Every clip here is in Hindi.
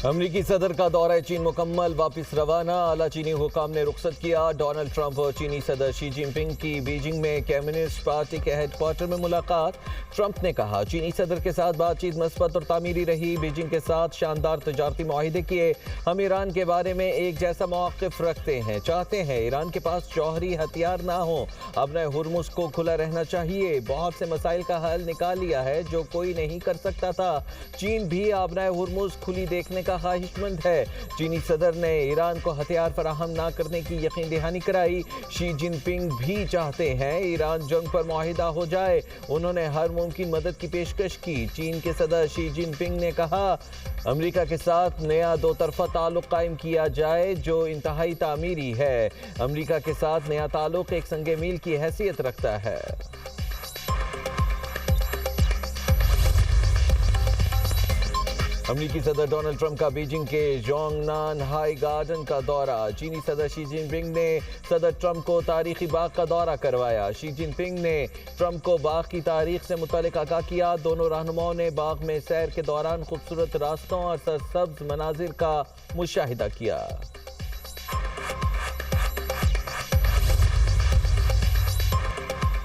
अमरीकी सदर का दौरा चीन मुकम्मल, वापस रवाना। आला चीनी हुकाम ने रुखसत किया। डोनाल्ड ट्रंप और चीनी सदर शी जिनपिंग की बीजिंग में कम्युनिस्ट पार्टी के हेडक्वार्टर में मुलाकात। ट्रंप ने कहा चीनी सदर के साथ बातचीत मस्बत और तामीरी रही। बीजिंग के साथ शानदार तजारती मुआहिदे किए। हम ईरान के बारे में एक जैसा मौक़िफ़ रखते हैं, चाहते हैं ईरान के पास जौहरी हथियार ना हो। अपने हुर्मुज़ को खुला रहना चाहिए। बहुत से मसाइल का हल निकाल लिया है जो कोई नहीं कर सकता था। चीन भी अपना हुर्मुज़ खुली देखने का ख्वाहिशमंद है। चीनी सदर ने ईरान को हथियार फराहम ना करने की यकीन दहानी कराई। शी जिनपिंग भी चाहते हैं ईरान जंग पर मुआहिदा हो जाए। उन्होंने हर मुमकिन मदद की पेशकश की। चीन के सदर शी जिनपिंग ने कहा अमेरिका के साथ नया दो तरफा ताल्लुक कायम किया जाए जो इंतहाई तामीरी है। अमेरिका के साथ नया ताल्लुक एक संगे मील की हैसियत रखता है। अमेरिकी सदर डोनाल्ड ट्रंप का बीजिंग के जोंगनान हाई गार्डन का दौरा। चीनी सदर शी जिनपिंग ने सदर ट्रंप को तारीखी बाग का दौरा करवाया। शी जिनपिंग ने ट्रंप को बाग की तारीख से मुतालिक आगाह किया। दोनों रहनुमाओं ने बाग में सैर के दौरान खूबसूरत रास्तों और सरसब्ज मनाजिर का मुशाहिदा किया।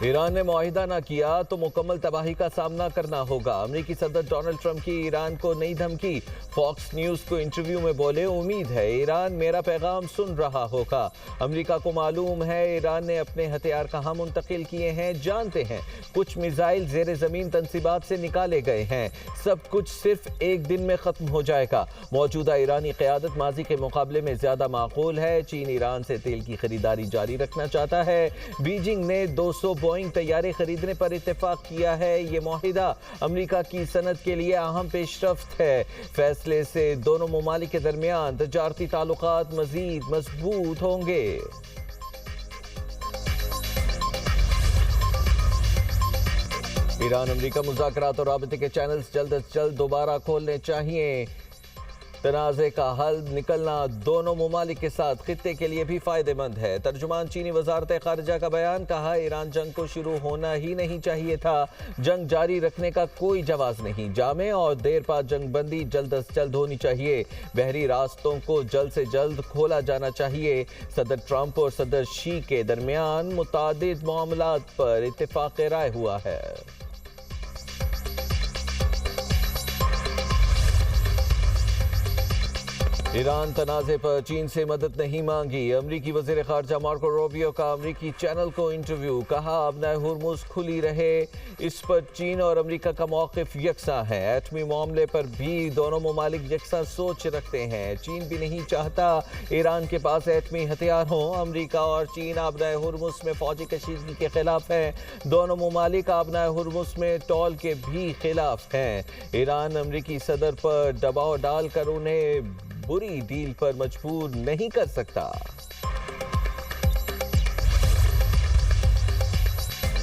ईरान ने मुआहिदा ना किया तो मुकम्मल तबाही का सामना करना होगा। अमेरिकी सदर डोनाल्ड ट्रंप की ईरान को नई धमकी। फॉक्स न्यूज़ को इंटरव्यू में बोले उम्मीद है ईरान मेरा पैगाम सुन रहा होगा। अमेरिका को मालूम है ईरान ने अपने हथियार कहाँ मुंतकिल किए हैं, जानते हैं। कुछ मिसाइल ज़ेर ज़मीन तनसीबात से निकाले गए हैं। सब कुछ सिर्फ एक दिन में ख़त्म हो जाएगा। मौजूदा ईरानी क़यादत माजी के मुकाबले में ज़्यादा माकूल है। चीन ईरान से तेल की खरीदारी जारी रखना चाहता है। बीजिंग ने 200 बोइंग तैयारे खरीदने पर इत्तेफाक किया है। ये मुआहिदा अमेरिका की सनत के लिए अहम पेशरफ्त है। फैसले से दोनों ममालिक के दरमियान तजारती ताल्लुकात मजीद मजबूत होंगे। ईरान अमेरिका मुज़ाकरात और राबते के चैनल्स जल्द अज जल्द दोबारा खोलने चाहिए। तनाज़े का हल निकलना दोनों ममालिक के साथ खित्ते के लिए भी फ़ायदेमंद है। तर्जुमान चीनी वज़ारत ख़ारिजा का बयान। कहा ईरान जंग को शुरू होना ही नहीं चाहिए था। जंग जारी रखने का कोई जवाज़ नहीं। जामे और देर बाद जंग बंदी जल्द अज जल्द होनी चाहिए। बहरी रास्तों को जल्द से जल्द खोला जाना चाहिए। सदर ट्रंप और सदर शी के दरमियान मुतादिद मामलात पर इत्तेफाक राय हुआ है। ईरान तनाज़े पर चीन से मदद नहीं मांगी। अमरीकी वज़ीर ख़ारिजा मार्को रूबियो का अमरीकी चैनल को इंटरव्यू। कहा अपना हुर्मुज़ खुली रहे। इस पर चीन और अमरीका का मौक़िफ़ यकसा है। एटमी मामले पर भी दोनों ममालिक यकसा सोच रखते हैं। चीन भी नहीं चाहता ईरान के पास एटमी हथियार हों। अमरीका और चीन अपना हुर्मुज़ में फ़ौजी कशीदगी के ख़िलाफ़ हैं। दोनों ममालिक अपना हुर्मुज़ में टॉल के भी ख़िलाफ़ हैं। ईरान अमरीकी सदर पर दबाव डालकर उन्हें बुरी डील पर मजबूर नहीं कर सकता।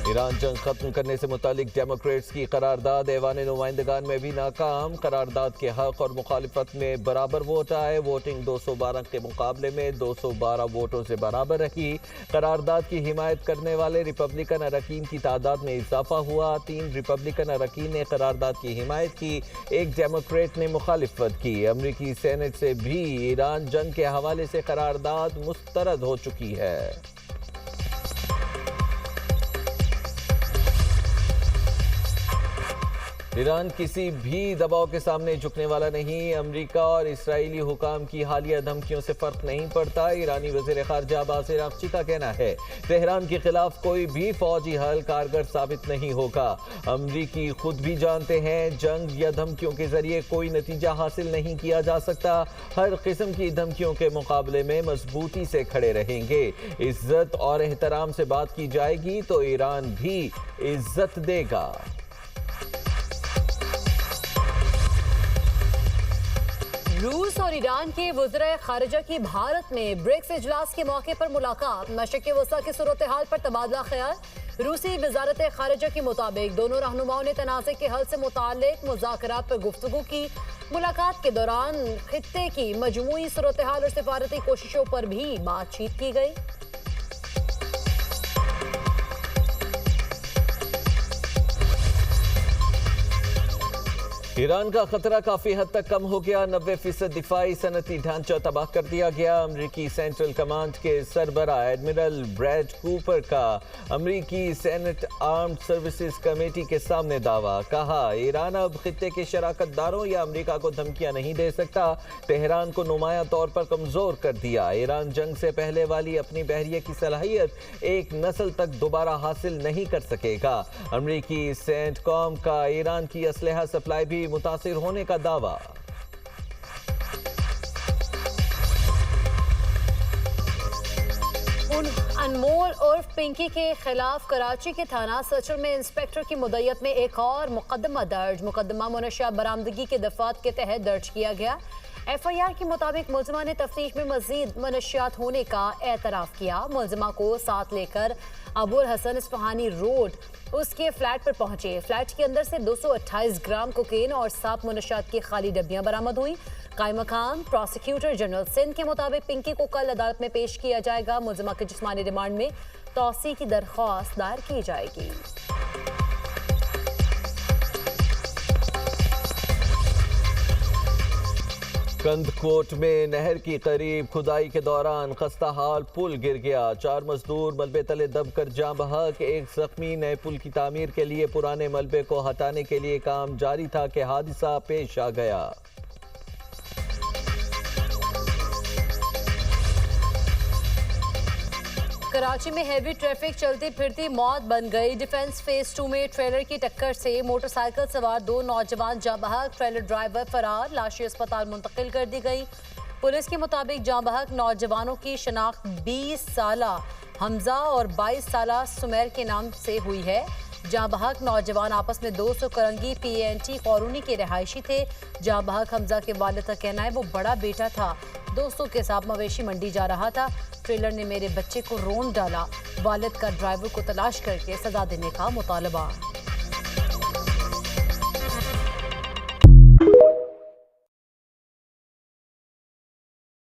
ईरान जंग खत्म करने से मुतालिक डेमोक्रेट्स की करारदाद ऐवान नुमाइंदगान में भी नाकाम। करारदाद के हक और मुखालिफत में बराबर वोट आए। वोटिंग 212 के मुकाबले में 212 वोटों से बराबर रही। करारदाद की हिमायत करने वाले रिपब्लिकन अरकान की तादाद में इजाफा हुआ। 3 रिपब्लिकन अरकान ने करारदाद की हिमायत की, 1 डेमोक्रेट ने मुखालिफत की। अमरीकी सेनेट से भी ईरान जंग के हवाले से करारदाद मुस्तरद हो चुकी है। ईरान किसी भी दबाव के सामने झुकने वाला नहीं। अमेरिका और इस्राएली हुकाम की हालिया धमकियों से फर्क नहीं पड़ता। ईरानी वज़ीर ख़ारिजा अब्बास अराग़ची का कहना है तेहरान के खिलाफ कोई भी फौजी हल कारगर साबित नहीं होगा। अमरीकी खुद भी जानते हैं जंग या धमकियों के जरिए कोई नतीजा हासिल नहीं किया जा सकता। हर किस्म की धमकियों के मुकाबले में मजबूती से खड़े रहेंगे। इज्जत और एहतराम से बात की जाएगी तो ईरान भी इज्जत देगा। रूस और ईरान के वज़ीर ख़ारिजा की भारत में ब्रिक्स इजलास के मौके पर मुलाकात। मशरिक़ वस्ता की सूरत हाल पर तबादला ख्याल। रूसी वज़ारत ख़ारिजा के मुताबिक दोनों रहनुमाओं ने तनाज़े के हल से मुताल्लिक़ मुज़ाकरात पर गुफ्तगू की। मुलाकात के दौरान खित्ते की मजमूई सूरत हाल और सिफारती कोशिशों पर भी बातचीत की गई। ईरान का खतरा काफी हद तक कम हो गया। 90% दिफाई सनती ढांचा तबाह कर दिया गया। अमरीकी सेंट्रल कमांड के सरबराह एडमिरल ब्रैड कूपर का अमरीकी सेनेट आर्म्ड सर्विसेज कमेटी के सामने दावा। कहा, ईरान अब खित्ते के शराकतदारों या अमरीका को धमकियां नहीं दे सकता। तेहरान को नुमाया तौर पर कमजोर कर दिया। ईरान जंग से पहले वाली अपनी बहरिया की सलाहियत एक नस्ल तक दोबारा हासिल नहीं कर सकेगा। अमरीकी सेंटकॉम का ईरान की असलहा सप्लाई भी मुतासिर होने का दावा। अनमोल उर्फ पिंकी के खिलाफ कराची के थाना सचर में इंस्पेक्टर की मुद्दत में एक और मुकदमा दर्ज। मुकदमा मुनशियात बरामदगी के दफात के तहत दर्ज किया गया। FIR के मुताबिक मुलजिमा ने तफ्तीश में मजीद मनशियात होने का एतराफ़ किया। मुलजिमा को साथ लेकर अबुल हसन इस्फहानी रोड उसके फ्लैट पर पहुंचे। फ्लैट के अंदर से 228 ग्राम कोकेन और 7 मनशियात की खाली डब्बियां बरामद हुई। कायम मकाम प्रोसिक्यूटर जनरल सिंध के मुताबिक पिंकी को कल अदालत में पेश किया जाएगा। मुलजिमा के जिस्मानी रिमांड में तौसी की दरख्वास्त दायर की जाएगी। कंदकोट में नहर की करीब खुदाई के दौरान खस्ता हाल पुल गिर गया। 4 मजदूर मलबे तले दबकर जाँ बहक। एक जख्मी। नए पुल की तामीर के लिए पुराने मलबे को हटाने के लिए काम जारी था कि हादसा पेश आ गया। कराची में हैवी ट्रैफिक चलती फिरती मौत बन गई। डिफेंस फेज 2 में ट्रेलर की टक्कर से मोटरसाइकिल सवार 2 नौजवान जाँ बहक। ट्रेलर ड्राइवर फरार। लाशें अस्पताल मुंतकिल कर दी गई। पुलिस के मुताबिक जाँ बहक नौजवानों की शनाख्त 20 साला हमजा और 22 साला सुमेर के नाम से हुई है। जाँ बहक नौजवान आपस में 200 करंगी PNT कॉलोनी के रहायशी थे। जाँ बहक हमजा के वालिद का कहना है वो बड़ा बेटा था, दोस्तों के साथ मवेशी मंडी जा रहा था। ट्रेलर ने मेरे बच्चे को रोन डाला। वालिद का ड्राइवर को तलाश करके सजा देने का मुतालबा।